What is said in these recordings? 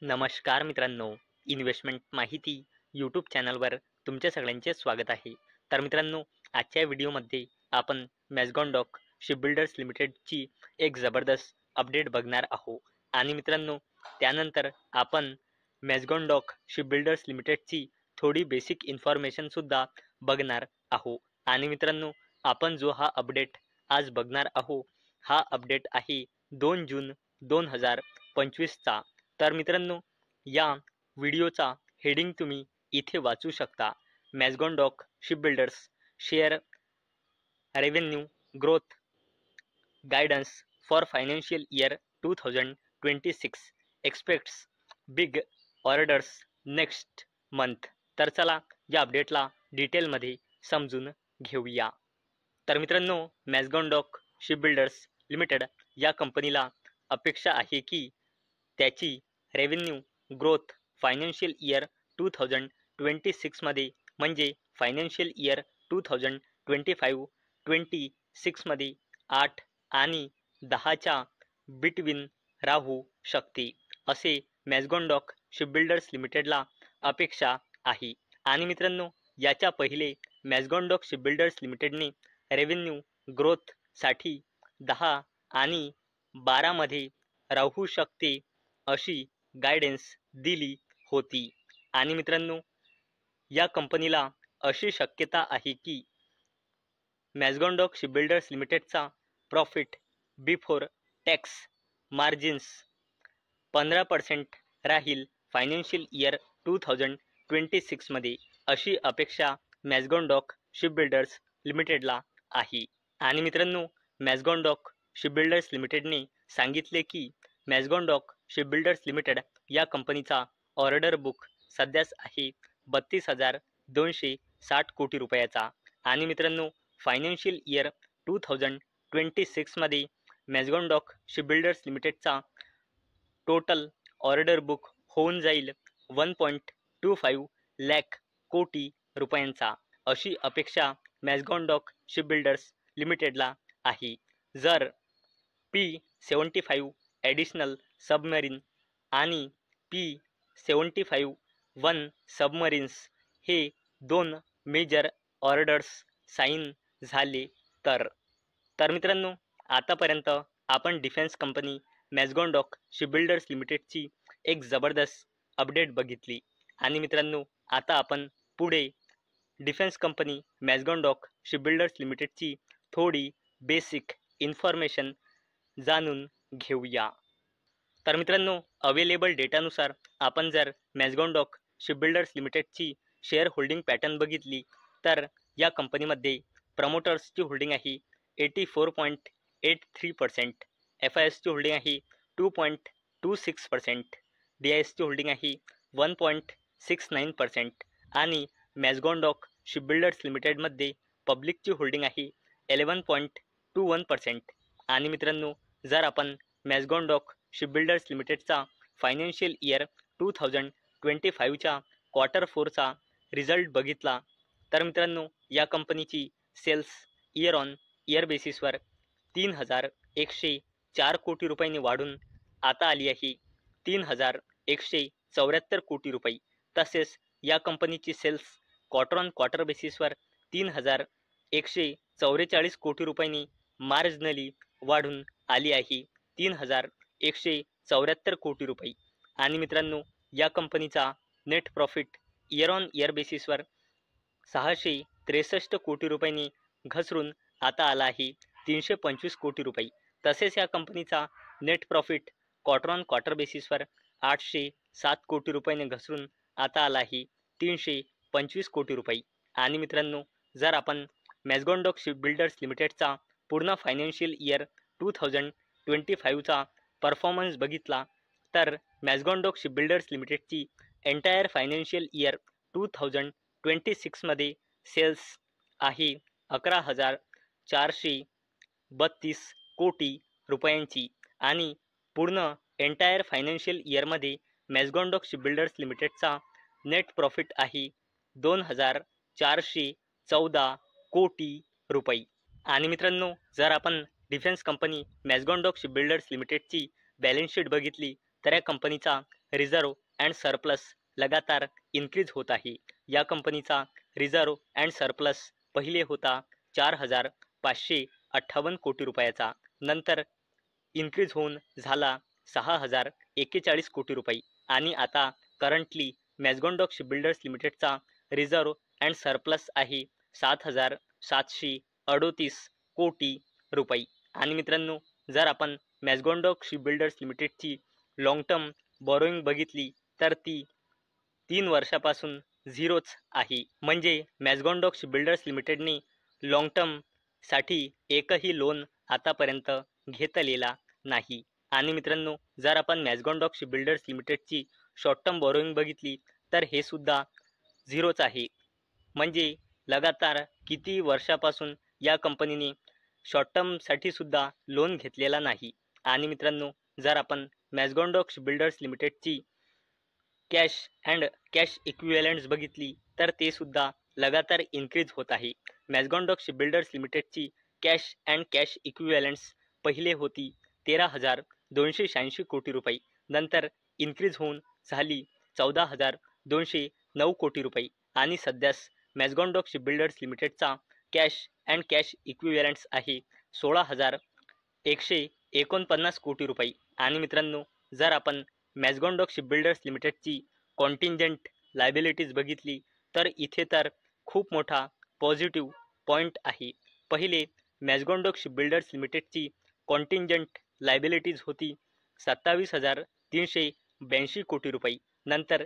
नमस्कार मित्रांनो, इन्व्हेस्टमेंट माहिती यूट्यूब चॅनलवर तुमच्या सगळ्यांचे स्वागत आहे. तर मित्रांनो, आजच्या व्हिडिओमध्ये आपण मॅझगॉन डॉक शिपबिल्डर्स लिमिटेडची एक जबरदस्त अपडेट बघणार आहोत. आणि मित्रांनो, त्यानंतर आपण मॅझगॉन डॉक शिपबिल्डर्स लिमिटेडची थोडी बेसिक इन्फॉर्मेशनसुद्धा बघणार आहोत. आणि मित्रांनो, आपण जो हा अपडेट आज बघणार आहोत, हा अपडेट आहे 2 जून 2025चा. तर मित्रांनो, या व्हिडिओचा हेडिंग तुम्ही इथे वाचू शकता. Mazagon Dock Shipbuilders share revenue growth guidance for financial year 2026 expects big orders next month. तर चला या अपडेटला डिटेलमध्ये समजून घेऊया. तर मित्रांनो, मॅझगॉन डॉक शिपबिल्डर्स लिमिटेड या कंपनीला अपेक्षा आहे की त्याची रेव्हेन्यू ग्रोथ फायनान्शियल इयर 2026मध्ये म्हणजे फायनान्शियल इयर 2025-26मध्ये 8 आणि 10च्या बिटवीन राहू शकते, असे मॅझगॉन डॉक शिपबिल्डर्स लिमिटेडला अपेक्षा आहे. आणि मित्रांनो, याच्या पहिले मॅझगॉन डॉक शिपबिल्डर्स लिमिटेडने रेव्हेन्यू ग्रोथसाठी 10 आणि 12मध्ये राहू शकते अशी गायडन्स दिली होती. आणि मित्रांनो, या कंपनीला अशी शक्यता आहे की मॅझगॉन डॉक शिपबिल्डर्स लिमिटेडचा प्रॉफिट बिफोर टॅक्स मार्जिन्स 15% राहील फायनान्शियल इयर 2026मध्ये, अशी अपेक्षा मॅझगॉन डॉक शिपबिल्डर्स लिमिटेडला आहे. आणि मित्रांनो, मॅझगॉन डॉक शिपबिल्डर्स लिमिटेडने सांगितले की मॅझगॉन डॉक शिपबिल्डर्स लिमिटेड या कंपनीचा ऑर्डर बुक सध्याच आहे 32,260 कोटी रुपयाचा. आणि मित्रांनो, फायनान्शियल इयर 2026मध्ये मॅझगॉन डॉक शिपबिल्डर्स लिमिटेडचा टोटल ऑर्डर बुक होऊन जाईल 1.25 लाख कोटी रुपयांचा, अशी अपेक्षा मॅझगॉन डॉक शिपबिल्डर्स लिमिटेडला आहे. जर P75 ॲडिशनल सबमरीन आणि P75-1 सबमरीन्स हे 2 मेजर ऑर्डर्स साईन झाले तर. तर मित्रांनो, आतापर्यंत आपण defence company Mazagon Dock Shipbuilders लिमिटेडची एक जबरदस्त अपडेट बघितली. आणि मित्रांनो, आता आपण पुढे defence company Mazagon Dock Shipbuilders लिमिटेडची थोडी बेसिक इन्फॉर्मेशन जाणून घेऊया. तर मित्रांनो, अवेलेबल डेटानुसार आपण जर मॅझगॉन डॉक शिपबिल्डर्स लिमिटेडची शेअर होल्डिंग पॅटर्न बघितली तर या कंपनीमध्ये प्रमोटर्सची होल्डिंग आहे 84.83%, FISची होल्डिंग आहे 2.26%, DISची होल्डिंग आहे 1.69% आणि मॅझगॉन डॉक शिपबिल्डर्स लिमिटेडमध्ये पब्लिकची होल्डिंग आहे 11.21%. आणि मित्रांनो, जर आपण मॅझगॉन डॉक शिपबिल्डर्स लिमिटेडचा फायनान्शियल इयर 2025च्या क्वार्टर 4चा रिझल्ट बघितला तर मित्रांनो, या कंपनीची सेल्स इयर ऑन इयर बेसिसवर 3,104 कोटी रुपयांनी वाढून आता आली आहे 3,174 कोटी रुपये. तसेच या कंपनीची सेल्स क्वार्टर ऑन क्वार्टर बेसिसवर 3,144 कोटी रुपयांनी मार्जिनली वाढून आली आहे 3,174 कोटी रुपये. आणि मित्रांनो, या कंपनीचा net profit year on year बेसिसवर 663 कोटी रुपयांनी घसरून आता आला आहे 325 कोटी रुपये. तसेच या कंपनीचा net profit quarter on quarter बेसिसवर 807 कोटी रुपयांनी घसरून आता आला आहे 325 कोटी रुपये. आणि मित्रांनो, जर आपण मॅझगॉन डॉक शिपबिल्डर्स लिमिटेडचा पूर्ण फायनान्शियल इयर 2025चा परफॉर्मन्स बघितला तर मॅझगॉन डॉक शिपबिल्डर्स लिमिटेडची एंटायर फायनान्शियल इयर 2026मध्ये सेल्स आहे 11,432 कोटी रुपयांची. आणि पूर्ण एंटायर फायनान्शियल इयरमध्ये मॅझगॉन डॉक शिपबिल्डर्स लिमिटेडचा नेट प्रॉफिट आहे 2,414 कोटी रुपये. आणि मित्रांनो, जर आपण defence company Mazagon Dock Shipbuilders लिमिटेडची बॅलन्स शीट बघितली तर या कंपनीचा रिझर्व अँड सरप्लस लगातार इन्क्रीज होत आहे। या कंपनीचा रिझर्व अँड सरप्लस पहिले होता 4,558 कोटी रुपयाचा, नंतर इन्क्रीज होऊन झाला 6,041 कोटी रुपये आणि आता करंटली मॅझगॉन्डॉक शिपबिल्डर्स लिमिटेडचा रिझर्व अँड सरप्लस आहे 7,738 कोटी रुपये। आणि मित्रांनो, जर आपण मॅझगॉन्डॉक शिपबिल्डर्स लिमिटेडची लॉंग टर्म बॉरोइंग बघितली तर ती 3 वर्षापासून झिरोच आहे। म्हणजे मॅझगॉन्डॉक शिपबिल्डर्स लिमिटेडने लॉंग टर्मसाठी एकही लोन आतापर्यंत घेतलेला नाही। आणि मित्रांनो, जर आपण Mazagon Dock Shipbuilders लिमिटेडची short term borrowing बघितली तर हे सुद्धा झिरोच आहे। म्हणजे लगातार किती वर्षापासून या कंपनीने शॉर्ट टर्मसाठी सुद्धा लोन घेतलेला नाही। आणि मित्रांनो, जर आपण Mazagon Dock Shipbuilders लिमिटेडची cash and cash इक्विव्हॅलंट्स बघितली तर ते सुद्धा लगातार इन्क्रीज होत आहे। मॅझगॉन्डॉक शिपबिल्डर्स लिमिटेडची कॅश अँड कॅश इक्विव्हॅलंट्स पहिले होती 13,286 कोटी रुपये, नंतर इन्क्रीज होऊन झाली 14,209 कोटी रुपये आणि सध्यास मॅझगॉन्डॉक शिपबिल्डर्स लिमिटेडचा कॅश अँड कॅश इक्विव्हॅलंट्स आहे 16,149 कोटी रुपये। आणि मित्रांनो, जर आपण मॅझगॉन्डॉक शिपबिल्डर्स लिमिटेडची कॉन्टिंजंट लायबिलिटीज बघितली तर इथे तर खूप मोठा पॉझिटिव्ह पॉईंट आहे। पहिले मॅझगॉन्डॉक शिपबिल्डर्स लिमिटेडची कॉन्टिंजंट लायबिलिटीज होती 27,382 कोटी रुपये, नंतर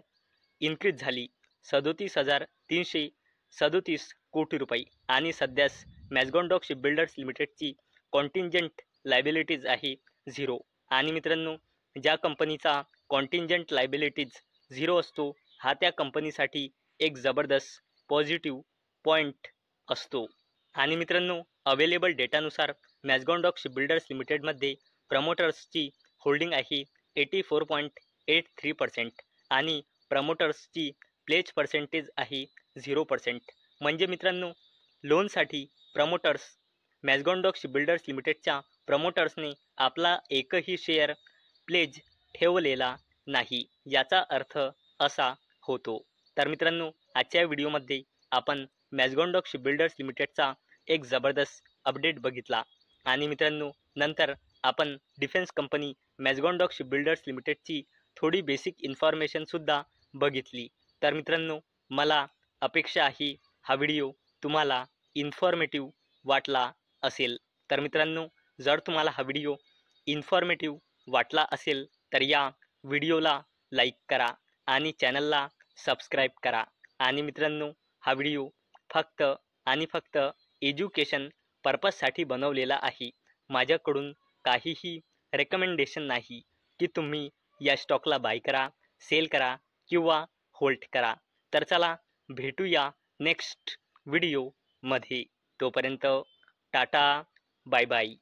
इन्क्रीज झाली 37,337 कोटी रुपये आणि सध्यास मॅझगॉन्डॉक शिपबिल्डर्स लिमिटेडची कॉन्टिंजंट लायबिलिटीज आहे 0। आणि मित्रांनो, ज्या कंपनीचा कॉन्टिंजंट लायबिलिटीज 0 असतो हा त्या कंपनीसाठी एक जबरदस्त पॉझिटिव्ह पॉईंट असतो। आणि मित्रांनो, अवेलेबल डेटानुसार मॅझगॉन्डॉक शिपबिल्डर्स लिमिटेडमध्ये प्रमोटर्सची होल्डिंग आहे 84.83% आणि प्रमोटर्सची प्लेज पर्सेंटेज आहे 0%। म्हणजे मित्रांनो, लोनसाठी प्रमोटर्स मॅझगॉन्डॉक शिपबिल्डर्स लिमिटेडच्या प्रमोटर्सने आपला एकही शेअर प्लेज ठेवलेला नाही, याचा अर्थ असा होतो। तर मित्रांनो, आजच्या व्हिडिओमध्ये आपण मॅझगॉन्डॉक शिपबिल्डर्स लिमिटेडचा एक जबरदस्त अपडेट बघितला आणि मित्रांनो, नंतर आपण डिफेन्स कंपनी मॅझगॉन्डॉक शिपबिल्डर्स लिमिटेडची थोडी बेसिक इन्फॉर्मेशनसुद्धा बघितली। तर मित्रांनो, मला अपेक्षा आहे हा व्हिडिओ तुम्हाला इन्फॉर्मेटिव्ह वाटला असेल। तर मित्रांनो, जर तुम्हाला हा व्हिडिओ इन्फॉर्मेटिव्ह वाटला असेल तर या व्हिडिओला लाईक करा आणि चॅनलला सबस्क्राईब करा। आणि मित्रांनो, हा व्हिडिओ फक्त आणि फक्त एज्युकेशन पर्पजसाठी बनवलेला आहे। माझ्याकडून काहीही रेकमेंडेशन नाही की तुम्ही या स्टॉकला बाय करा, सेल करा किंवा होल्ड करा। तर चला भेटूया नेक्स्ट व्हिडिओमध्ये। तोपर्यंत टाटा, बाय बाय।